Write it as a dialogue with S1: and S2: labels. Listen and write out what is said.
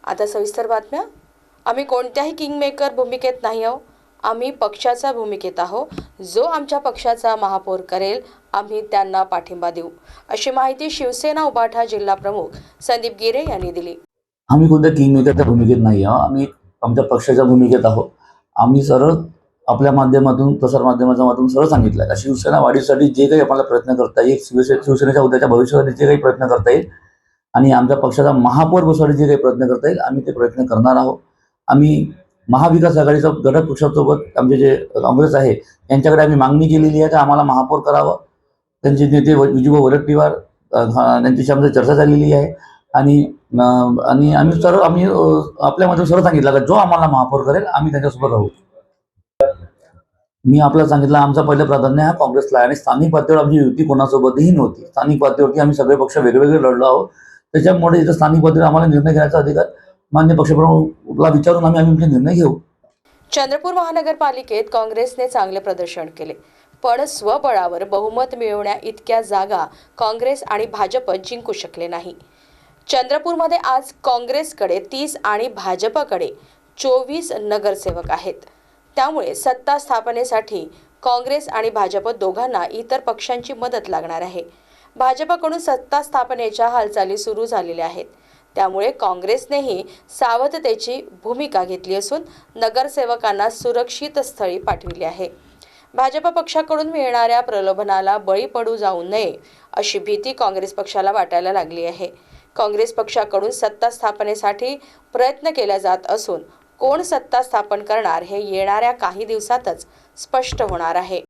S1: आता सविस्तर बातम्या। आम्ही कोणत्याही किंगमेकर भूमिकेत नाही आहोत, आम्ही पक्षाच्या भूमिकेत आहोत। जो आमच्या पक्षाचा महापौर करेल आम्ही त्यांना पाठिंबा देऊ, अशी माहिती शिवसेना उभाठा जिल्हा प्रमुख संदीप गिरे यांनी दिली।
S2: आम्ही कोणत्या किंगमेकरच्या भूमिकेत नाही आहोत, आम्ही आमच्या पक्षाच्या भूमिकेत आहोत। आम्ही सरळ आपल्या माध्यमातून प्रसार माध्यमाच्या माध्यमातून सरळ सांगितलं का शिवसेना वाढीसाठी जे काही आपल्याला प्रयत्न करता येईल, शिवसेनेच्या उद्याच्या भविष्यासाठी जे काही प्रयत्न करता येईल आणि आमच्या पक्षाचा महापौर बसवण्यासाठी जे काही प्रयत्न करता येईल आम्ही ते प्रयत्न करणार आहोत। आम्ही महाविकास आघाडीचा घटक पक्षासोबत आमचे जे काँग्रेस आहे यांच्याकडे आम्ही मागणी केलेली आहे की आम्हाला महापौर करावं। त्यांचे नेते विजूभाऊ वडेट्टीवार यांच्याशी आमची चर्चा झालेली आहे आणि आम्ही सर्व आपल्यामध्ये सर्व सांगितलं का जो आम्हाला महापौर करेल आम्ही त्यांच्यासोबत राहू। मी आपल्याला सांगितलं आमचा पहिलं प्राधान्य हा काँग्रेसला आहे आणि स्थानिक पातळीवर आमची युती कोणासोबतही नव्हती। स्थानिक पातळीवरती आम्ही सगळे पक्ष वेगवेगळे लढलो आहोत, त्याच्यामुळे इथं स्थानिक पातळीवर आम्हाला निर्णय घेण्याचा अधिकार मान्य पक्षप्रमुखला विचारून आम्ही आमचे निर्णय घेऊ।
S1: चंद्रपूर महानगरपालिकेत काँग्रेसने चांगले प्रदर्शन केले, पण स्वबळावर बहुमत मिळवण्या इतक्या जागा काँग्रेस आणि भाजप जिंकू शकले नाही। चंद्रपूरमध्ये आज काँग्रेसकडे 30 आणि भाजपकडे 24 नगरसेवक आहेत। त्यामुळे सत्ता स्थापनेसाठी काँग्रेस आणि भाजप दोघांना इतर पक्षांची मदत लागणार आहे। भाजपकडून सत्ता स्थापनेच्या हालचाली सुरू झालेल्या आहेत, त्यामुळे काँग्रेसनेही सावधतेची भूमिका घेतली असून नगरसेवकांना सुरक्षित स्थळी पाठविले आहे। भाजप पक्षाकडून मिळणाऱ्या प्रलोभनाला बळी पडू जाऊ नये अशी भीती काँग्रेस पक्षाला वाटायला लागली आहे। काँग्रेस पक्षाकडून सत्ता स्थापनेसाठी प्रयत्न केला जात असून कोण सत्ता स्थापन करणार हे येणाऱ्या काही दिवसातच स्पष्ट होणार आहे।